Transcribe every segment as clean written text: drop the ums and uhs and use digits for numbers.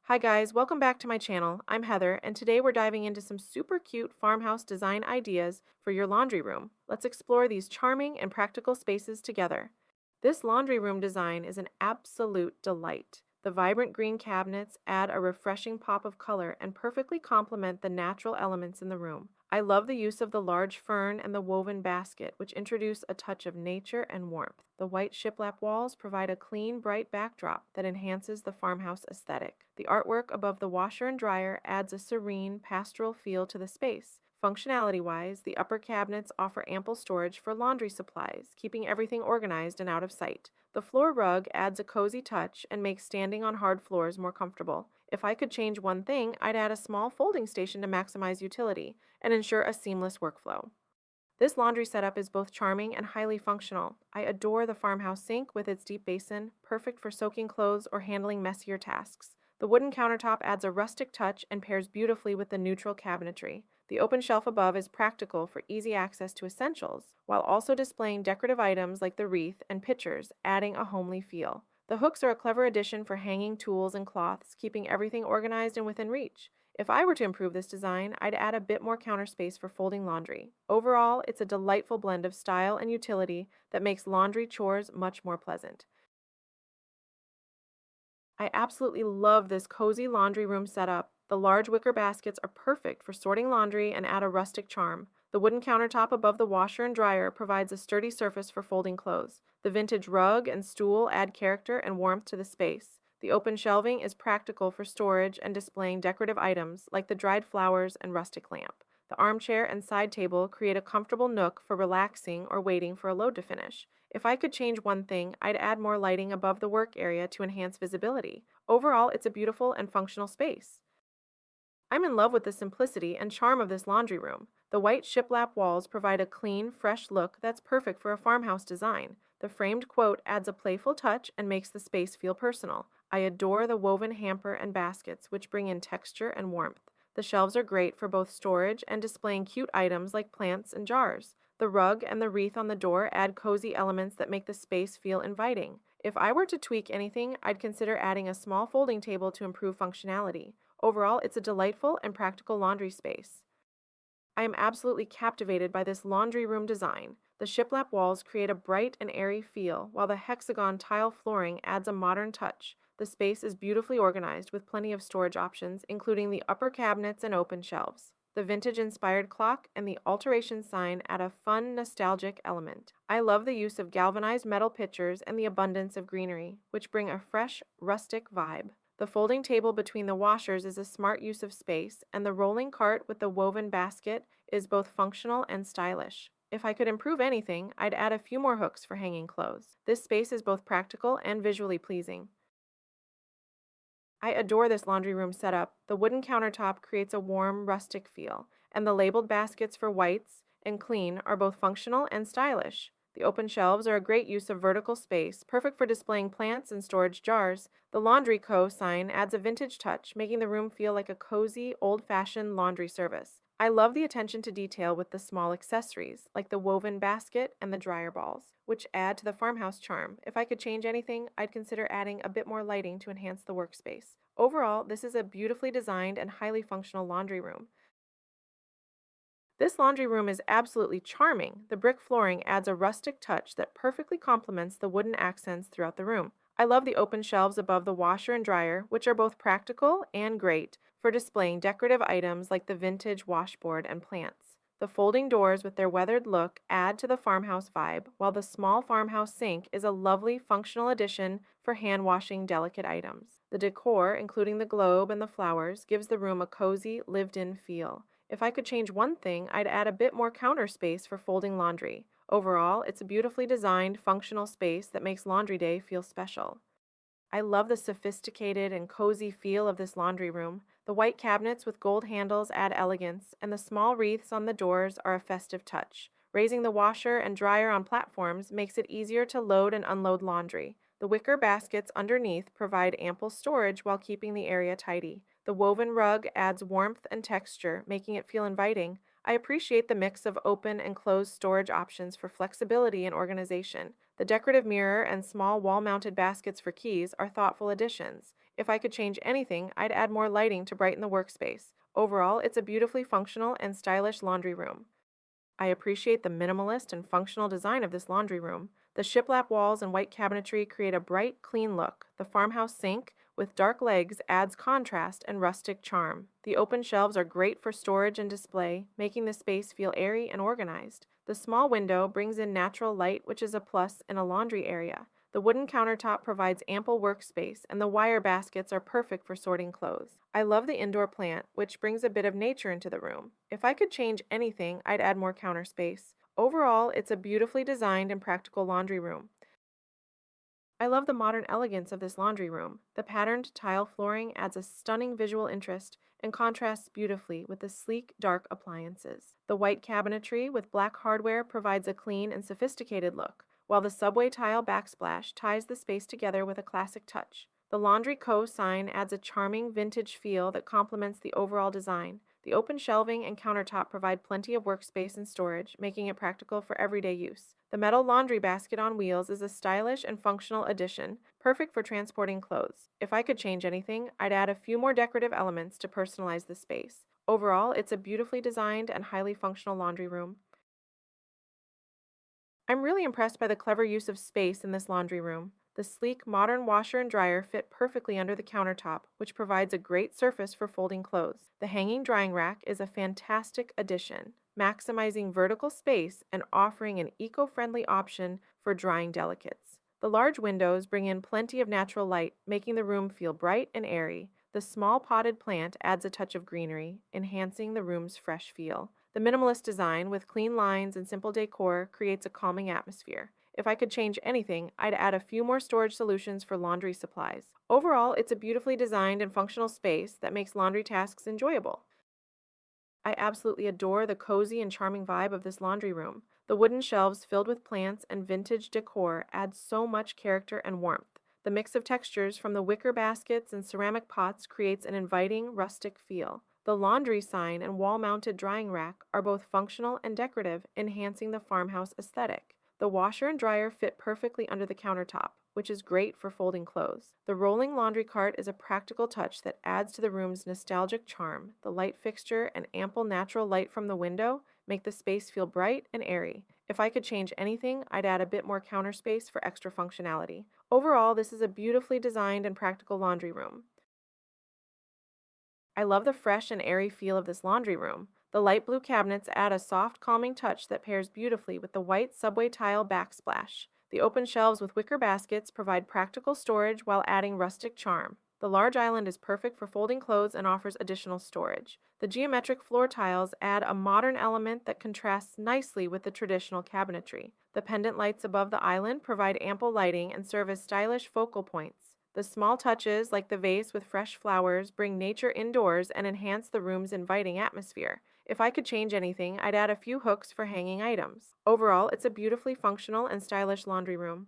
Hi guys, welcome back to my channel. I'm Heather, and today we're diving into some super cute farmhouse design ideas for your laundry room. Let's explore these charming and practical spaces together. This laundry room design is an absolute delight. The vibrant green cabinets add a refreshing pop of color and perfectly complement the natural elements in the room. I love the use of the large fern and the woven basket, which introduce a touch of nature and warmth. The white shiplap walls provide a clean, bright backdrop that enhances the farmhouse aesthetic. The artwork above the washer and dryer adds a serene, pastoral feel to the space. Functionality-wise, the upper cabinets offer ample storage for laundry supplies, keeping everything organized and out of sight. The floor rug adds a cozy touch and makes standing on hard floors more comfortable. If I could change one thing, I'd add a small folding station to maximize utility and ensure a seamless workflow. This laundry setup is both charming and highly functional. I adore the farmhouse sink with its deep basin, perfect for soaking clothes or handling messier tasks. The wooden countertop adds a rustic touch and pairs beautifully with the neutral cabinetry. The open shelf above is practical for easy access to essentials, while also displaying decorative items like the wreath and pitchers, adding a homely feel. The hooks are a clever addition for hanging tools and cloths, keeping everything organized and within reach. If I were to improve this design, I'd add a bit more counter space for folding laundry. Overall, it's a delightful blend of style and utility that makes laundry chores much more pleasant. I absolutely love this cozy laundry room setup. The large wicker baskets are perfect for sorting laundry and add a rustic charm. The wooden countertop above the washer and dryer provides a sturdy surface for folding clothes. The vintage rug and stool add character and warmth to the space. The open shelving is practical for storage and displaying decorative items like the dried flowers and rustic lamp. The armchair and side table create a comfortable nook for relaxing or waiting for a load to finish. If I could change one thing, I'd add more lighting above the work area to enhance visibility. Overall, it's a beautiful and functional space. I'm in love with the simplicity and charm of this laundry room. The white shiplap walls provide a clean, fresh look that's perfect for a farmhouse design. The framed quote adds a playful touch and makes the space feel personal. I adore the woven hamper and baskets, which bring in texture and warmth. The shelves are great for both storage and displaying cute items like plants and jars. The rug and the wreath on the door add cozy elements that make the space feel inviting. If I were to tweak anything, I'd consider adding a small folding table to improve functionality. Overall, it's a delightful and practical laundry space. I am absolutely captivated by this laundry room design. The shiplap walls create a bright and airy feel, while the hexagon tile flooring adds a modern touch. The space is beautifully organized with plenty of storage options, including the upper cabinets and open shelves. The vintage-inspired clock and the alteration sign add a fun, nostalgic element. I love the use of galvanized metal pitchers and the abundance of greenery, which bring a fresh, rustic vibe. The folding table between the washers is a smart use of space, and the rolling cart with the woven basket is both functional and stylish. If I could improve anything, I'd add a few more hooks for hanging clothes. This space is both practical and visually pleasing. I adore this laundry room setup. The wooden countertop creates a warm, rustic feel, and the labeled baskets for whites and clean are both functional and stylish. The open shelves are a great use of vertical space, perfect for displaying plants and storage jars. The Laundry Co. sign adds a vintage touch, making the room feel like a cozy, old-fashioned laundry service. I love the attention to detail with the small accessories, like the woven basket and the dryer balls, which add to the farmhouse charm. If I could change anything, I'd consider adding a bit more lighting to enhance the workspace. Overall, this is a beautifully designed and highly functional laundry room. This laundry room is absolutely charming. The brick flooring adds a rustic touch that perfectly complements the wooden accents throughout the room. I love the open shelves above the washer and dryer, which are both practical and great for displaying decorative items like the vintage washboard and plants. The folding doors with their weathered look add to the farmhouse vibe, while the small farmhouse sink is a lovely functional addition for hand washing delicate items. The decor, including the globe and the flowers, gives the room a cozy, lived-in feel. If I could change one thing, I'd add a bit more counter space for folding laundry. Overall, it's a beautifully designed, functional space that makes laundry day feel special. I love the sophisticated and cozy feel of this laundry room. The white cabinets with gold handles add elegance, and the small wreaths on the doors are a festive touch. Raising the washer and dryer on platforms makes it easier to load and unload laundry. The wicker baskets underneath provide ample storage while keeping the area tidy. The woven rug adds warmth and texture, making it feel inviting. I appreciate the mix of open and closed storage options for flexibility and organization. The decorative mirror and small wall-mounted baskets for keys are thoughtful additions. If I could change anything, I'd add more lighting to brighten the workspace. Overall, it's a beautifully functional and stylish laundry room. I appreciate the minimalist and functional design of this laundry room. The shiplap walls and white cabinetry create a bright, clean look. The farmhouse sink, with dark legs, adds contrast and rustic charm. The open shelves are great for storage and display, making the space feel airy and organized. The small window brings in natural light, which is a plus in a laundry area. The wooden countertop provides ample workspace, and the wire baskets are perfect for sorting clothes. I love the indoor plant, which brings a bit of nature into the room. If I could change anything, I'd add more counter space. Overall, it's a beautifully designed and practical laundry room. I love the modern elegance of this laundry room. The patterned tile flooring adds a stunning visual interest and contrasts beautifully with the sleek, dark appliances. The white cabinetry with black hardware provides a clean and sophisticated look, while the subway tile backsplash ties the space together with a classic touch. The Laundry Co. sign adds a charming vintage feel that complements the overall design. The open shelving and countertop provide plenty of workspace and storage, making it practical for everyday use. The metal laundry basket on wheels is a stylish and functional addition, perfect for transporting clothes. If I could change anything, I'd add a few more decorative elements to personalize the space. Overall, it's a beautifully designed and highly functional laundry room. I'm really impressed by the clever use of space in this laundry room. The sleek, modern washer and dryer fit perfectly under the countertop, which provides a great surface for folding clothes. The hanging drying rack is a fantastic addition, maximizing vertical space and offering an eco-friendly option for drying delicates. The large windows bring in plenty of natural light, making the room feel bright and airy. The small potted plant adds a touch of greenery, enhancing the room's fresh feel. The minimalist design, with clean lines and simple decor, creates a calming atmosphere. If I could change anything, I'd add a few more storage solutions for laundry supplies. Overall, it's a beautifully designed and functional space that makes laundry tasks enjoyable. I absolutely adore the cozy and charming vibe of this laundry room. The wooden shelves filled with plants and vintage decor add so much character and warmth. The mix of textures from the wicker baskets and ceramic pots creates an inviting, rustic feel. The laundry sign and wall-mounted drying rack are both functional and decorative, enhancing the farmhouse aesthetic. The washer and dryer fit perfectly under the countertop, which is great for folding clothes. The rolling laundry cart is a practical touch that adds to the room's nostalgic charm. The light fixture and ample natural light from the window make the space feel bright and airy. If I could change anything, I'd add a bit more counter space for extra functionality. Overall, this is a beautifully designed and practical laundry room. I love the fresh and airy feel of this laundry room. The light blue cabinets add a soft, calming touch that pairs beautifully with the white subway tile backsplash. The open shelves with wicker baskets provide practical storage while adding rustic charm. The large island is perfect for folding clothes and offers additional storage. The geometric floor tiles add a modern element that contrasts nicely with the traditional cabinetry. The pendant lights above the island provide ample lighting and serve as stylish focal points. The small touches, like the vase with fresh flowers, bring nature indoors and enhance the room's inviting atmosphere. If I could change anything, I'd add a few hooks for hanging items. Overall, it's a beautifully functional and stylish laundry room.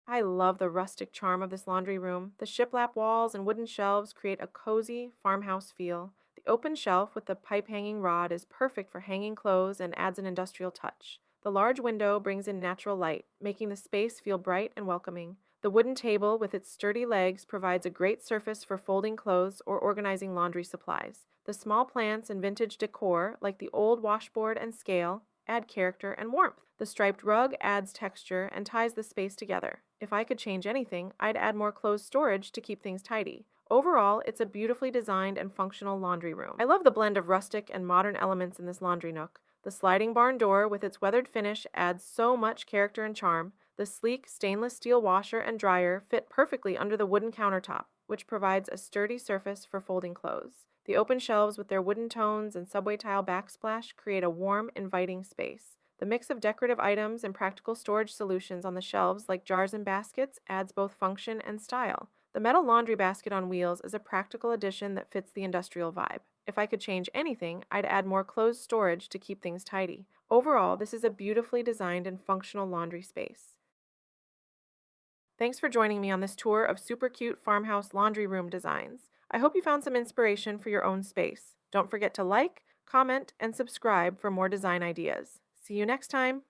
I love the rustic charm of this laundry room. The shiplap walls and wooden shelves create a cozy farmhouse feel. The open shelf with the pipe hanging rod is perfect for hanging clothes and adds an industrial touch. The large window brings in natural light, making the space feel bright and welcoming. The wooden table with its sturdy legs provides a great surface for folding clothes or organizing laundry supplies. The small plants and vintage decor, like the old washboard and scale, add character and warmth. The striped rug adds texture and ties the space together. If I could change anything, I'd add more clothes storage to keep things tidy. Overall, it's a beautifully designed and functional laundry room. I love the blend of rustic and modern elements in this laundry nook. The sliding barn door with its weathered finish adds so much character and charm. The sleek stainless steel washer and dryer fit perfectly under the wooden countertop, which provides a sturdy surface for folding clothes. The open shelves with their wooden tones and subway tile backsplash create a warm, inviting space. The mix of decorative items and practical storage solutions on the shelves, like jars and baskets, adds both function and style. The metal laundry basket on wheels is a practical addition that fits the industrial vibe. If I could change anything, I'd add more clothes storage to keep things tidy. Overall, this is a beautifully designed and functional laundry space. Thanks for joining me on this tour of super cute farmhouse laundry room designs. I hope you found some inspiration for your own space. Don't forget to like, comment, and subscribe for more design ideas. See you next time!